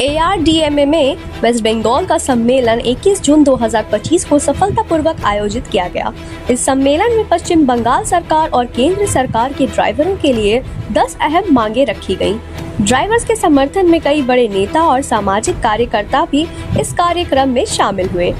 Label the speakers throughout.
Speaker 1: ARDMA में waste Bengal का सम्मेलन 21 जून 2025 को सफलतापूर्वक आयोजित किया गया। इस सम्मेलन में पश्चिम बंगाल सरकार और केंद्र सरकार के ड्राइवरों के लिए 10 अहम मांगे रखी गयी। ड्राइवर्स के समर्थन में कई बड़े नेता और सामाजिक कार्यकर्ता भी इस कार्यक्रम में शामिल हुए।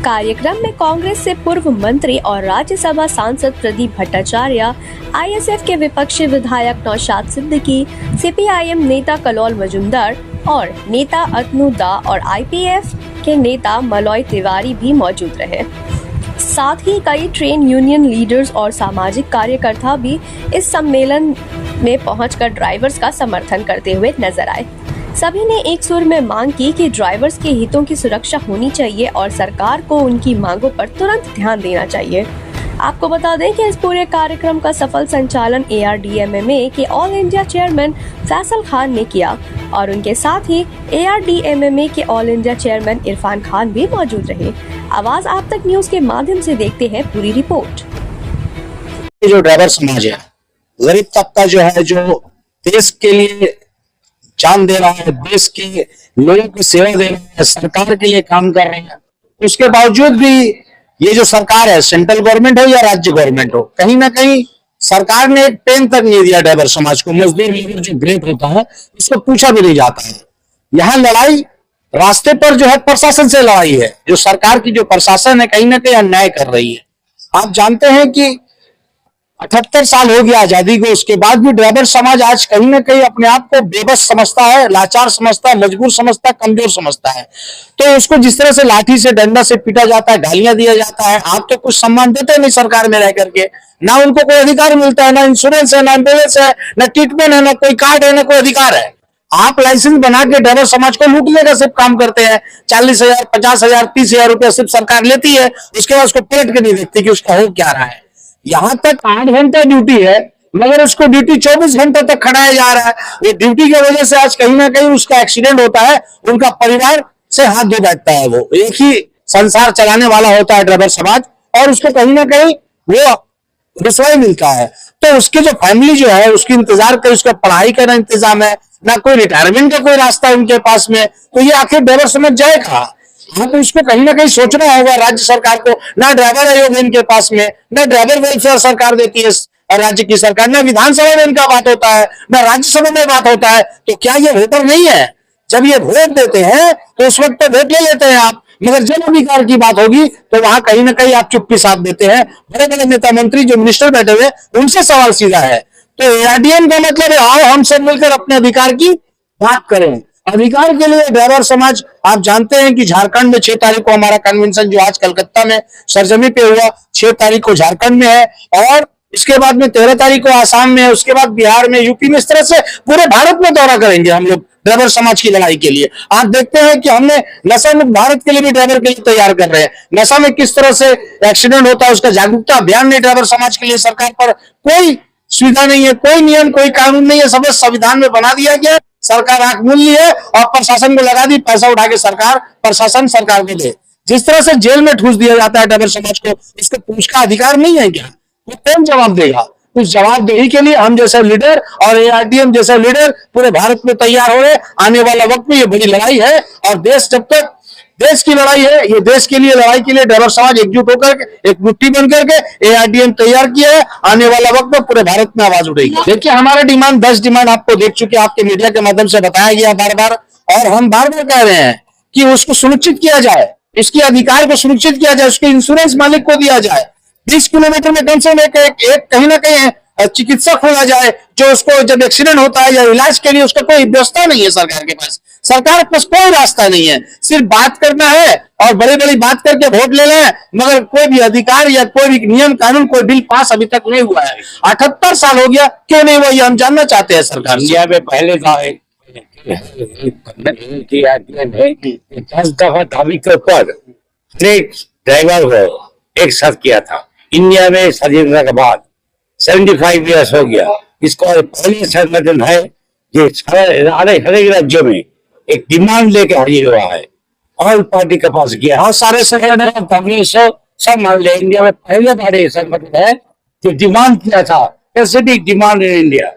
Speaker 1: कार्यक्रम में कांग्रेस से पूर्व मंत्री और राज्यसभा सांसद प्रदीप भट्टाचार्य, ISF के विपक्षी विधायक नौशाद सिद्दीकी, CPIM नेता कलौल मजुमदार और नेता अतनु दा और IPF के नेता मलॉय तिवारी भी मौजूद रहे। साथ ही कई ट्रेन यूनियन लीडर्स और सामाजिक कार्यकर्ता भी इस सम्मेलन में पहुंचकर ड्राइवर्स का समर्थन करते हुए नजर आए। सभी ने एक सुर में मांग की कि ड्राइवर्स के हितों की सुरक्षा होनी चाहिए और सरकार को उनकी मांगों पर तुरंत ध्यान देना चाहिए। आपको बता दें कि इस पूरे कार्यक्रम का सफल संचालन ARDMA के all India chairman Faisal Khan ने किया और उनके साथ ही ARDMA के all India chairman Irfan Khan भी मौजूद रहे। आवाज आप तक न्यूज के माध्यम से देखते हैं पूरी रिपोर्ट।
Speaker 2: जो ड्राइवर समाज है, गरीब तबका जो है, जो देश के लिए जान दे रहा है, देश के लोगों को सेवा दे रहा है, सरकार के लिए काम कर रहे हैं, उसके बावजूद भी ये जो सरकार है, सेंट्रल गवर्नमेंट हो या राज्य गवर्नमेंट हो, कहीं ना कहीं सरकार ने एक पेन तक नहीं दिया ड्राइवर समाज को। मजदूर लेबर जो ग्रेड होता है उसको पूछा भी नहीं जाता है। यहाँ लड़ाई रास्ते पर जो है प्रशासन से लड़ाई है। जो सरकार की जो प्रशासन है कहीं ना कहीं अन्याय कर रही है। आप जानते हैं कि 78 साल हो गया आजादी को, उसके बाद भी ड्राइवर समाज आज कहीं ना कहीं अपने आप को बेबस समझता है, लाचार समझता है, मजबूर समझता है, कमजोर समझता है। तो उसको जिस तरह से लाठी से डंडा से पीटा जाता है, गालियां दिया जाता है, आप तो कुछ सम्मान देते नहीं सरकार में रह करके, ना उनको कोई अधिकार मिलता है, ना इंश्योरेंस है, ना एम्बुलेंस है, ना ट्रीटमेंट है, ना कोई कार्ड है, ना कोई अधिकार है। आप लाइसेंस बना के ड्राइवर समाज को लूटने का सिर्फ काम करते हैं। 40,000, 50,000, 30,000 रुपया सिर्फ सरकार लेती है, उसके बाद उसको पलट के नहीं देखती कि उसका हो क्या रहा है। यहाँ तक 8 घंटे ड्यूटी है, मगर उसको ड्यूटी 24 घंटे तक खड़ाया जा रहा है। वो ड्यूटी की वजह से आज कहीं ना कहीं उसका एक्सीडेंट होता है, उनका परिवार से हाथ धो बैठता है। वो एक ही संसार चलाने वाला होता है ड्राइवर समाज, और उसको कहीं ना कहीं वो रसोई मिलता है। तो उसके जो फैमिली जो है उसकी इंतजार करे, उसका पढ़ाई का ना इंतजाम है, ना कोई रिटायरमेंट का कोई रास्ता है उनके पास में, तो ये आखिर ड्राइवर समझ जाएगा। हाँ, तो इसको कहीं ना कहीं सोचना होगा राज्य सरकार को। ना ड्राइवर आयोग इनके पास में, ना ड्राइवर वेलफेयर सरकार देती है राज्य की सरकार, ना विधानसभा में इनका बात होता है, ना राज्यसभा में बात होता है। तो क्या ये वोटर नहीं है? जब ये वोट देते हैं तो उस वक्त तो वोट ले लेते हैं आप, मगर जन अधिकार की बात होगी तो वहां कहीं ना कहीं आप चुप्पी साध देते हैं। बड़े बड़े नेता मंत्री जो मिनिस्टर बैठे हुए उनसे सवाल सीधा है। तो ARDM का मतलब है आओ हम सब मिलकर अपने अधिकार की बात करें। अधिकार के लिए ड्राइवर समाज, आप जानते हैं कि झारखंड में 6 तारीख को हमारा कन्वेंशन जो आज कलकत्ता में सरजमी पे हुआ, 6 तारीख को झारखंड में है, और इसके बाद में 13 तारीख को आसाम में है, उसके बाद बिहार में, यूपी में। इस तरह से पूरे भारत में दौरा करेंगे हम लोग ड्राइवर समाज की लड़ाई के लिए। आप देखते हैं कि हमने नशा मुक्त भारत के लिए भी ड्राइवर के लिए तैयार कर रहे हैं। नशा में किस तरह से एक्सीडेंट होता है उसका जागरूकता अभियान नहीं ड्राइवर समाज के लिए। सरकार पर कोई सुविधा नहीं है, कोई नियम, कोई कानून नहीं है, सब संविधान में बना दिया गया। सरकार आंख मूंद ली है और प्रशासन को लगा दी, पैसा उठा के सरकार, प्रशासन सरकार को दे। जिस तरह से जेल में ठूस दिया जाता है ड्राइवर समाज को, इसको पूछ का अधिकार नहीं है क्या? वो कौन जवाब देगा? उस जवाबदेही के लिए हम जैसे लीडर और ARDM जैसे लीडर पूरे भारत में तैयार हो रहे। आने वाला वक्त में ये बड़ी लड़ाई है, और देश जब तक देश की लड़ाई है, ये देश के लिए लड़ाई के लिए ड्राइवर समाज एकजुट होकर के, एक मुट्ठी बन करके ARDM तैयार किया है। आने वाला वक्त में पूरे भारत में आवाज उठेगी। देखिए, हमारा डिमांड 10 डिमांड आपको देख चुके, आपके मीडिया के माध्यम से बताया गया बार बार, और हम बार बार कह रहे हैं कि उसको सुनिश्चित किया जाए, इसके अधिकार को सुनिश्चित किया जाए, उसके इंश्योरेंस मालिक को दिया जाए। 20 किलोमीटर में कम से कम एक कहीं ना कहीं चिकित्सक होना जाए, जो उसको जब एक्सीडेंट होता है या इलाज के लिए उसका कोई व्यवस्था नहीं है सरकार के पास। सरकार के पास कोई रास्ता नहीं है, सिर्फ बात करना है और बड़ी बड़ी बात करके वोट ले लें, मगर कोई भी अधिकार या कोई भी नियम कानून, कोई बिल पास अभी तक नहीं हुआ है। 78 साल हो गया, क्यों नहीं हुआ ये हम जानना चाहते हैं सरकार।
Speaker 3: इंडिया में पहले का 10 दफा दावी के ऊपर ड्राइवर को एक साथ किया था। इंडिया में स्वाधीनता के बाद 75 ईयर्स हो गया। इसको पहले संगठन है जो हर एक राज्यों में एक डिमांड लेके हाजिर हुआ है, ऑल पार्टी के पास गया। बहुत सारे संगठन कांग्रेस सब मान लिया। इंडिया में पहले बड़े संगठन है जो डिमांड किया था, स्पेसिफिक डिमांड इन इंडिया।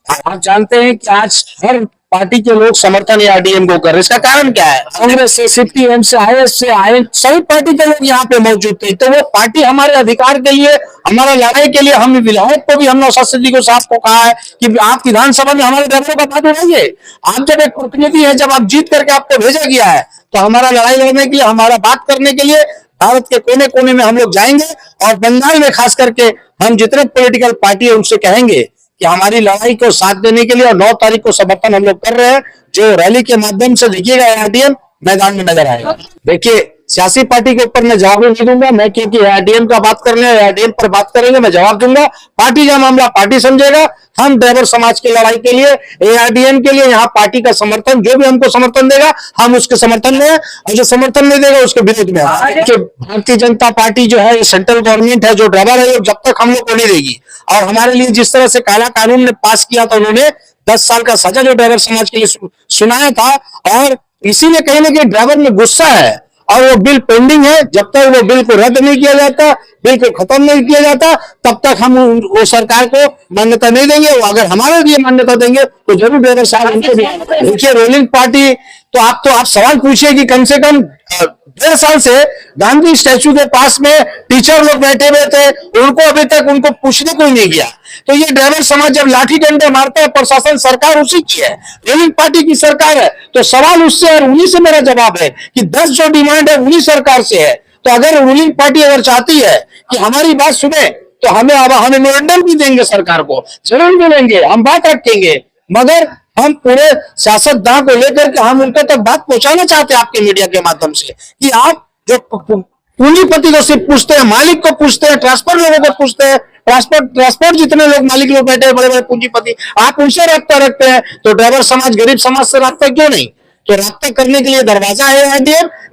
Speaker 3: आप जानते हैं कि आज हर
Speaker 2: पार्टी के लोग समर्थन एआरडीएम को कर रहे हैं। इसका कारण क्या है? कांग्रेस से, सीपीएम से, आईएस से, आए सभी पार्टी के लोग यहाँ पे मौजूद थे। तो वो पार्टी हमारे अधिकार के लिए, हमारा लड़ाई के लिए, हम विधायक को भी हमने नौशाद सिद्दीकी साहब को कहा है कि आप विधानसभा में हमारे ड्राइवरों का बात उठाइए। आप जब एक प्रतिनिधि है, जब आप जीत करके आपको भेजा गया है, तो हमारा लड़ाई लड़ने के लिए, हमारा बात करने के लिए भारत के कोने कोने में हम लोग जाएंगे। और बंगाल में खास करके हम जितने पॉलिटिकल पार्टी है उनसे कहेंगे कि हमारी लड़ाई को साथ देने के लिए, और 9 तारीख को समर्थन हम लोग कर रहे हैं। जो रैली के माध्यम से देखिएगा एआरडीएम मैदान में नजर आएगा। देखिए, सियासी पार्टी के ऊपर मैं जवाब नहीं दूंगा मैं, क्योंकि एआरडीएम का बात करने, एआरडीएम पर बात करेंगे, मैं जवाब दूंगा। पार्टी का मामला पार्टी समझेगा। हम ड्राइवर समाज की लड़ाई के लिए, एआरडीएम के लिए यहाँ पार्टी का समर्थन, जो भी हमको समर्थन देगा हम उसके समर्थन में हैं, और जो समर्थन नहीं देगा उसके विरोध में है। कि भारतीय जनता पार्टी जो है, सेंट्रल गवर्नमेंट है, जो ड्राइवर है, जब तक हम लोग को नहीं देगी, और हमारे लिए जिस तरह से काला कानून ने पास किया था, उन्होंने 10 साल का सजा जो ड्राइवर समाज के लिए सुनाया था, और इसीलिए कहीं ना कहीं ड्राइवर में गुस्सा है, और वो बिल पेंडिंग है। जब तक वो बिल को रद्द नहीं किया जाता, बिल को खत्म नहीं किया जाता, तब तक हम वो सरकार को मान्यता नहीं देंगे। वो अगर हमारे लिए मान्यता देंगे तो जरूर ड्राइवर साहब उनको भी। देखिए, रूलिंग पार्टी तो आप सवाल पूछिए कि कम से कम 1.5 साल से गांधी स्टैचू के पास में टीचर लोग बैठे हुए थे, उनको अभी तक उनको पूछने को ही नहीं गया। तो ये ड्राइवर समाज जब लाठी डंडे मारता है, प्रशासन सरकार उसी की है, रूलिंग पार्टी की सरकार है, तो सवाल उससे और उन्हीं से मेरा जवाब है कि 10 जो डिमांड है उन्हीं सरकार से है। तो अगर रूलिंग पार्टी अगर चाहती है कि हमारी बात सुने, तो हमें मेमोरेंडम भी देंगे सरकार को, जरूर मिलेंगे, हम बात रखेंगे। मगर हम पूरे सियासतदान को लेकर के हम उनके तक बात पहुंचाना चाहते हैं आपके मीडिया के माध्यम से, कि आप जो पूंजीपति को सिर्फ पूछते हैं, मालिक को पूछते हैं, ट्रांसपोर्ट लोगों को पूछते हैं, ट्रांसपोर्ट जितने लोग मालिक लोग बैठे हैं, बड़े बड़े पूंजीपति, आप उनसे रास्ता रखते हैं, तो ड्राइवर समाज, गरीब समाज से रास्ता क्यों नहीं? तो रास्ता करने के लिए दरवाजा है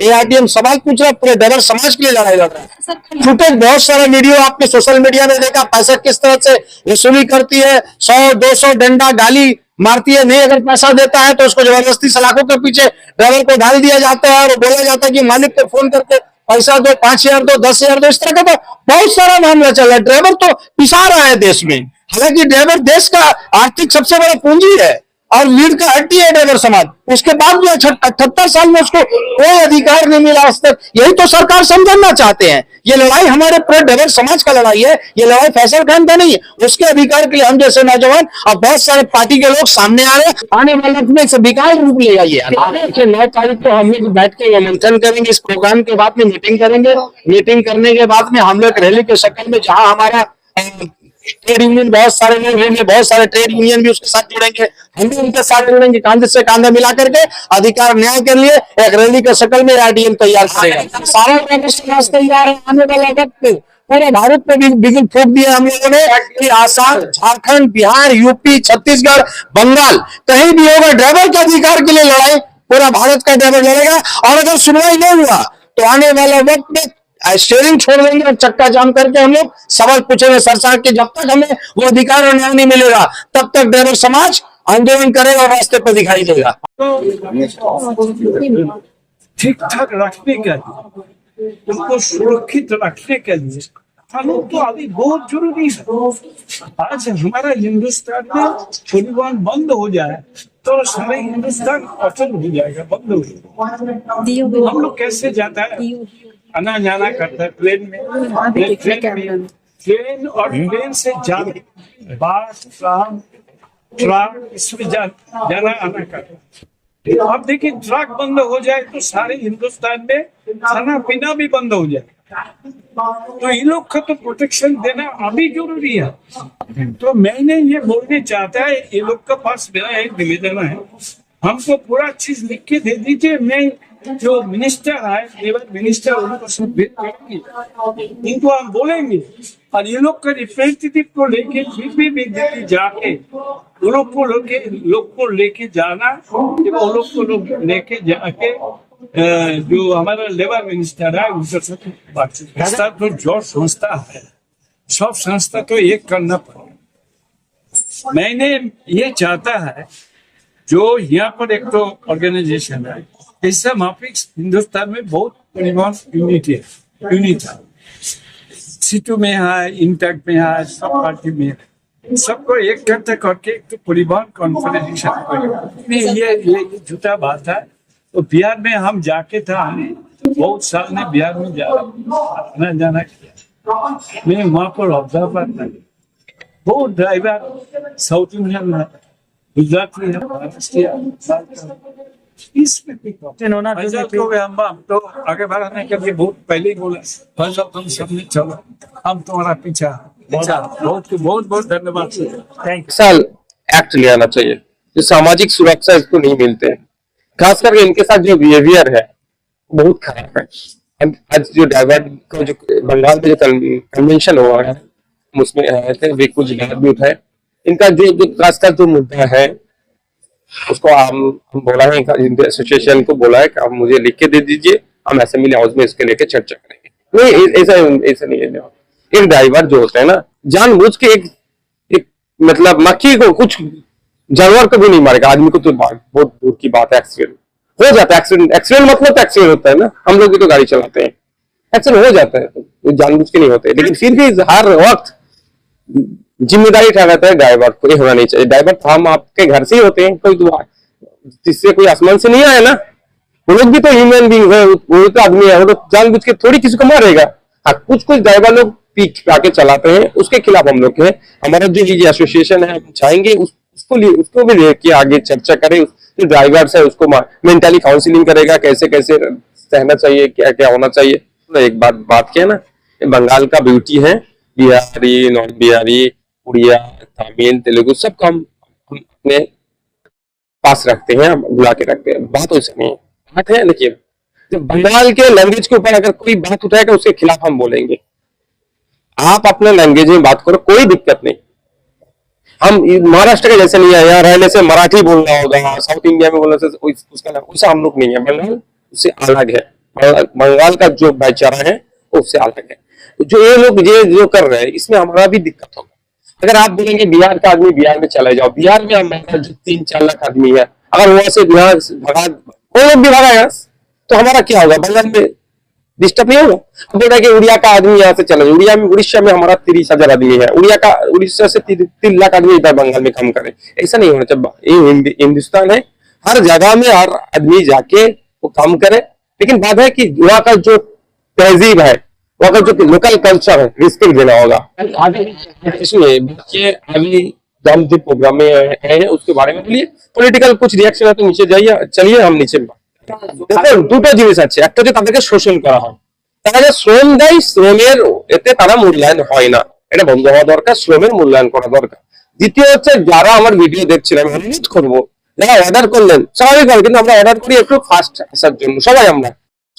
Speaker 2: एआरडीएम सवाल पूछ रहा है, पूरे ड्राइवर समाज के लिए लड़ाई लड़ रहा है। फुटेज बहुत सारा वीडियो आपने सोशल मीडिया में देखा, पैसा किस तरह से वसूली करती है, 100-200 डंडा गाली मारती है, नहीं अगर पैसा देता है तो उसको जबरदस्ती सलाखों के पीछे ड्राइवर को डाल दिया जाता है, और बोला जाता है कि मालिक को फोन करके पैसा दो, 5,000 दो, 10,000 दो, इस तरह का तो बहुत सारा मामला चल रहा है। ड्राइवर तो पिसा रहा है देश में, हालांकि ड्राइवर देश का आर्थिक सबसे बड़ा पूंजी है और लीड का हड्डी है ड्राइवर समाज। उसके बाद भी 78 साल में उसको कोई अधिकार नहीं मिला आज तक। यही तो सरकार समझना चाहते हैं। ये लड़ाई हमारे पूरे ड्राइवर समाज का लड़ाई है, ये लड़ाई फैसल खान का नहीं है। उसके अधिकार के लिए हम जैसे नौजवान और बहुत सारे पार्टी के लोग सामने आ रहे हैं। आने वाले में से विकास रूप ले आइए। 9 तारीख को हम लोग बैठ के मंथन करेंगे, इस प्रोग्राम के बाद में मीटिंग करेंगे। मीटिंग करने के बाद में हम लोग रैली के शक्ल में, जहां हमारा ट्रेड यूनियन बहुत सारे लोग रहेंगे, बहुत सारे ट्रेड यूनियन भी उसके साथ जुड़ेंगे, हम भी उनके साथ जुड़ेंगे, कांधे से कांधा मिला करके अधिकार न्याय के लिए एक रैली के शक्ल में एआरडीएम तैयार करेगा। सारा समाज तैयार है। आने वाला वक्त पूरे भारत में बिगुल फूंक दिया हम लोगों ने कि आसाम, झारखंड, बिहार, यूपी, छत्तीसगढ़, बंगाल, कहीं भी होगा ड्राइवर के अधिकार के लिए लड़ाई पूरा भारत का ड्राइवर लड़ेगा। और अगर सुनवाई नहीं हुआ तो आने वाला वक्त में स्टीयरिंग छोड़ देंगे और चक्का जाम करके हम लोग सवाल पूछेंगे सरकार के। जब तक हमें वो अधिकार और न्याय नहीं मिलेगा तब तक ड्राइवर समाज आंदोलन करेगा और रास्ते पर दिखाई देगा।
Speaker 4: ठीक ठाक रखने के लिए, उनको सुरक्षित रखने के लिए कानून तो अभी बहुत जरूरी है। आज हमारा हिंदुस्तान में परिवहन बंद हो जाए तो सारे हिंदुस्तान अचल हो जाएगा, बंद हो जाएगा। हम लोग कैसे जाता है, आना जाना करता है ट्रेन में, ट्रेन और ट्रेन से जाना, बस, ट्रक, इसमें जाना आना करता है। अब देखिए ट्रक बंद हो जाए तो सारे हिंदुस्तान में खाना पीना भी बंद हो जाए, तो इन लोग का तो प्रोटेक्शन देना अभी जरूरी है। तो मैंने ये बोलने चाहता है, ये लोग के पास मेरा एक निवेदन है, हमको पूरा चीज लिख के दे दीजिए। मैं जो मिनिस्टर है, लेबर मिनिस्टर, उनको सब भेज करेंगे, इनको हम बोलेंगे और ये लोग का रिप्रेजेंटेटिव को लेके फिर भी जाके वो लोग को लेके जाना, वो लोग को लेके जाके जो हमारा लेबर मिनिस्टर है उनके साथ बातचीत। संस्था तो जो संस्था है, सब संस्था तो एक करना पड़ेगा। मैंने ये चाहता है जो यहाँ पर एक तो ऑर्गेनाइजेशन है, इससे माफिक हिंदुस्तान में बहुत परिवहन यूनिट है, सीटू में है, इंटैक्ट में है, सब पार्टी में है। इन सबको इकट्ठा करके एक तो परिवहन कॉन्फिगरेशन ये झूठा बात है। तो बिहार में हम जाके था, हम बहुत साल में बिहार में आना जाना किया। मैं वहाँ पर ऑब्जर्वर था, बहुत ड्राइवर साउथ इंडियन गुजराती है, महाराष्ट्र इसमें हम तो आगे बढ़ाने के लिए बहुत पहले ही बोला, फल तुम सबने चलो, हम तुम्हारा पीछा। बहुत बहुत बहुत धन्यवाद। थैंक
Speaker 5: साल एक्ट ले आना चाहिए, जो सामाजिक सुरक्षा इसको नहीं मिलते हैं, खास करके इनके साथ जो बिहेवियर है बहुत खराब है। आज जो ड्राइवर को जो बंगाल में जो कन्वेंशन हुआ है उसमें आए थे, वे कुछ बात भी उठाए। इनका जो खासकर जो मुद्दा है उसको हम बोला है, एसोसिएशन को बोला है कि आप मुझे लिख के दे दीजिए, हम असेंबली हाउस में इसके लेके चर्चा करेंगे। नहीं, ऐसा नहीं है। एक ड्राइवर जो होता है ना, जानबूझ के एक मतलब मक्खी को, कुछ जानवर को भी नहीं मारेगा, आदमी को तो बहुत दूर की बात है। एक्सीडेंट हो जाता है, एक्सीडेंट मतलब तो एक्सीडेंट होता है ना, हम लोग भी तो गाड़ी चलाते हैं, एक्सीडेंट हो जाता है, तो जानबूझ के नहीं होते। लेकिन फिर भी हर वक्त जिम्मेदारी ठहराता है ड्राइवर को, ये होना नहीं चाहिए। ड्राइवर तो हम आपके घर से ही होते हैं, कोई जिससे कोई आसमान से नहीं आया ना, वो लोग भी तो ह्यूमन बीइंग है, वो तो आदमी है, वो तो जानबूझ के थोड़ी किसी को मारेगा। हाँ, कुछ ड्राइवर लोग पीक आके चलाते हैं, उसके खिलाफ हम लोग हैं। हमारा जो ये एसोसिएशन है, हम चाहेंगे उसको भी लेके आगे चर्चा करें। जो ड्राइवर्स है उसको मेंटली काउंसलिंग करेगा, कैसे कैसे सहना चाहिए, क्या क्या होना चाहिए। तो एक बात किया ना, बंगाल का ब्यूटी है, बिहारी, नॉन बिहारी, उड़िया, तमिल, तेलुगु सबको हम अपने पास रखते हैं, बुला के रखते हैं। बात वैसे नहीं है, बात है देखिए, जब बंगाल के लैंग्वेज के ऊपर अगर कोई बात उठाएगा उसके खिलाफ हम बोलेंगे। आप अपने लैंग्वेज में बात करो, कोई दिक्कत नहीं। हम महाराष्ट्र के जैसे नहीं है, यहाँ रहने से मराठी बोलना होगा, साउथ इंडिया में बोलने से उसका हम लोग नहीं है। बंगाल उससे अलग है, बंगाल का जो भाईचारा है वो उससे अलग है। जो ये लोग जो कर रहे हैं, इसमें हमारा भी दिक्कत होगा। अगर आप बोलेंगे बिहार का आदमी बिहार में चले जाओ, बिहार में हमारा जो 3-4 लाख आदमी है, अगर वहां से बिहार भगा, कोई लोग भी भगा यहाँ, तो हमारा क्या होगा? बंगाल में डिस्टर्ब नहीं होगा। अब बोल रहा है कि उड़िया का आदमी यहाँ से चला जाए, उड़ीसा में हमारा 30,000 आदमी है, उड़ीसा से 3 लाख आदमी इधर बंगाल में काम करे, ऐसा नहीं होना चाहिए। ये हिंदुस्तान है, हर जगह में हर आदमी जाके वो काम करे। लेकिन बात है कि वहाँ का जो तहजीब है, वहाँ का जो लोकल कल्चर है, रिस्पेक्ट देना होगा। इसमें बच्चे अभी हम जो प्रोग्राम में है उसके बारे में बोलिए, पॉलिटिकल कुछ रिएक्शन है तो नीचे जाइए, चलिए हम नीचे। দেখুন, দুটো জিনিস আছে, একটা হচ্ছে তাদেরকে শোষণ করা হয়, তারা যে শ্রম দেয়, শ্রমের এতে তারা মূল্যায়ন হয় না, এটা বন্ধ হওয়া দরকার, শ্রমের মূল্যায়ন করা দরকার। দ্বিতীয় হচ্ছে, যারা আমার ভিডিও দেখছেন, আমি অনুরোধ করবো, যারা অর্ডার করলেন স্বাভাবিক হয়, কিন্তু আমরা অর্ডার করি একটু ফাস্ট আসার জন্য,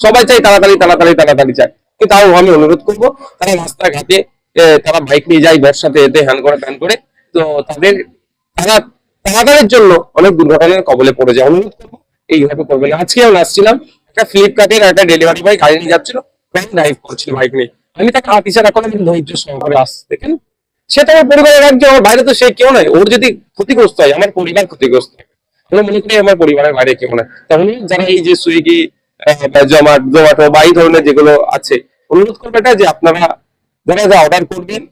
Speaker 5: সবাই চাই তাড়াতাড়ি চাই, কিন্তু তাও আমি অনুরোধ করবো, তারা রাস্তাঘাটে তারা বাইক নিয়ে যায়, বর্ষাতে এতে হ্যান করে, তো তাদের জন্য অনেক দুর্ঘটনার কবলে পড়ে যায়। অনুরোধ করবো এইভাবে করবেন। আজকে আমি আসছিলাম, একটা ফ্লিপকার্টের একটা ডেলিভারি বয় গাড়ি নিয়ে যাচ্ছিল, ড্রাইভ করছিল বাইক নিয়ে, আমি তাকে হাত ইশারা করে ধৈর্য সহকারে আসছে, দেখেন সে তো আমার পরিবারের একজন, আমার বাইরে তো সে কেউ নয়। ওর যদি ক্ষতিগ্রস্ত হয়, আমার পরিবার ক্ষতিগ্রস্ত হয়, আমি মনে করি আমার পরিবারের বাইরে কেউ নয়। তাহলে যারা এই যে সুইগি, জোম্যাটো বা এই ধরনের যেগুলো আছে, অনুরোধ করবে এটা যে আপনারা যারা যা অর্ডার করবেন,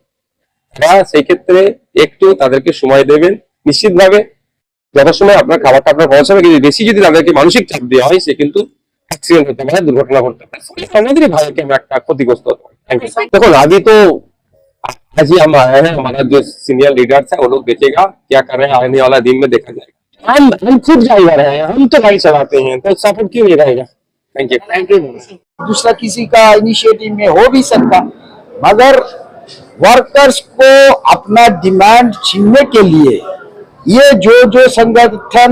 Speaker 5: তারা সেই ক্ষেত্রে একটু তাদেরকে সময় দেবেন। নিশ্চিতভাবে যথাসময় আপনার খাবারটা আপনার পৌঁছাবে, কিন্তু বেশি যদি তাদেরকে মানসিক চাপ দেওয়া হয়, সে কিন্তু অ্যাক্সিডেন্ট হতে পারে, দুর্ঘটনা ঘটতে পারে, আমাদেরই ভাইকে একটা ক্ষতিগ্রস্ত হতে পারে। देखो अभी तो आज ही हम आए हैं, हमारा जो सीनियर लीडर्स है वो लोग देखेगा क्या कर रहे हैं, आने वाला दिन में देखा जाएगा। हम खुद ड्राइवर हैं, हम तो गाड़ी चलाते हैं, तो सपोर्ट क्यों नहीं रहेगा। Thank you.
Speaker 6: दूसरा किसी का इनिशिएटिव में हो भी सकता, मगर वर्कर्स को अपना डिमांड छीनने के लिए ये जो संगठन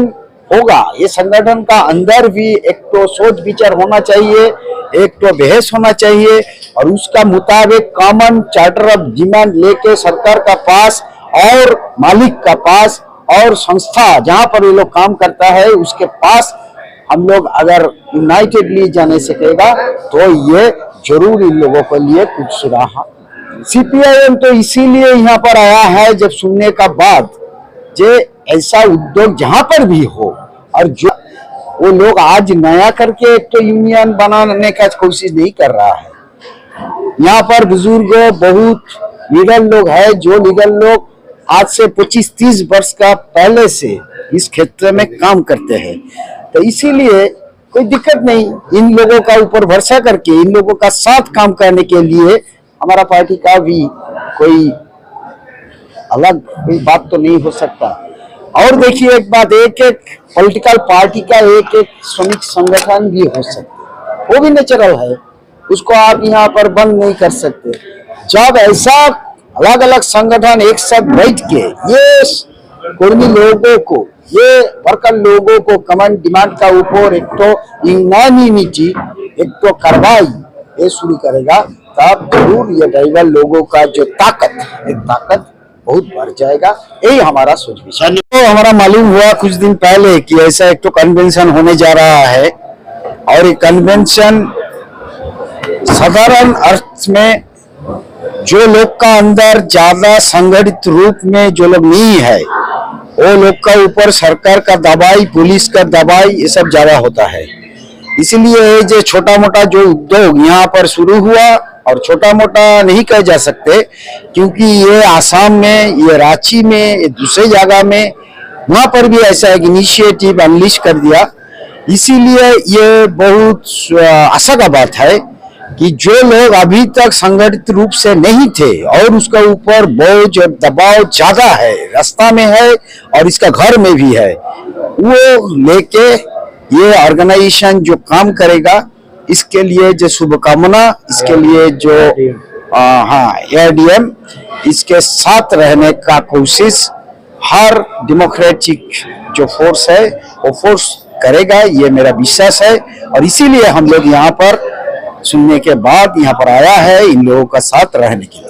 Speaker 6: होगा, ये संगठन का अंदर भी एक तो सोच विचार होना चाहिए, एक तो बहस होना चाहिए, और उसका मुताबिक कॉमन चार्टर ऑफ डिमांड लेके सरकार का पास और मालिक का पास और संस्था जहां पर ये लोग काम करता है उसके पास हम लोग अगर यूनाइटेडली जाने सकेगा तो ये जरूर इन लोगों के लिए कुछ सुराहा। सीपीआईएम तो इसीलिए यहाँ पर आया है, जब सुनने का बाद जे ऐसा उद्योग जहां पर भी हो, और जो वो लोग आज नया करके एक तो यूनियन बनाने का कोशिश नहीं कर रहा है। यहाँ पर बुजुर्ग बहुत लीडर लोग है, जो लीडर लोग आज से 25-30 वर्ष का पहले से इस क्षेत्र में काम करते हैं, तो इसीलिए कोई दिक्कत नहीं। इन लोगों का ऊपर भरोसा करके इन लोगों का साथ काम करने के लिए हमारा पार्टी का भी कोई अलग कोई बात तो नहीं हो सकता। और देखिए एक बात, एक एक पॉलिटिकल पार्टी का एक एक श्रमिक संगठन भी हो सकते, वो भी नेचुरल है, उसको आप यहाँ पर बंद नहीं कर सकते। जब ऐसा अलग अलग संगठन एक साथ बैठ के ये कर्मी लोगों को, ये वर्कर लोगों को कमेंट डिमांड का ऊपर एक तो यूनानिमिटी, एक तो कार्रवाई ये शुरू करेगा, तब जरूर ये ड्राइवर लोगों का जो ताकत बहुत बढ़ जाएगा। यही हमारा सोच विचार। तो हमारा मालूम हुआ कुछ दिन पहले कि ऐसा एक तो कन्वेंशन होने जा रहा है, और ये कन्वेंशन साधारण अर्थ में जो लोग का अंदर ज्यादा संगठित रूप में जो लोग नहीं है, वो लोग का ऊपर सरकार का दबाई, पुलिस का दबाई, ये सब ज्यादा होता है। इसलिए जो छोटा मोटा जो उद्योग यहाँ पर शुरू हुआ, और छोटा मोटा नहीं कह जा सकते क्योंकि ये आसाम में, ये रांची में, ये दूसरे जगह में, वहां पर भी ऐसा एक इनिशिएटिव अनलिश कर दिया। इसीलिए ये बहुत आशा का बात है कि जो लोग अभी तक संगठित रूप से नहीं थे और उसका ऊपर बोझ और दबाव ज्यादा है, रास्ता में है और इसका घर में भी है, वो लेके ये ऑर्गेनाइजेशन जो काम करेगा, इसके लिए जो शुभकामना, इसके लिए जो AIDM इसके साथ रहने का कोशिश हर डेमोक्रेटिक जो फोर्स है वो फोर्स करेगा, ये मेरा विश्वास है। और इसीलिए हम लोग यहाँ पर सुनने के बाद यहाँ पर आया है इन लोगों का साथ रहने के लिए।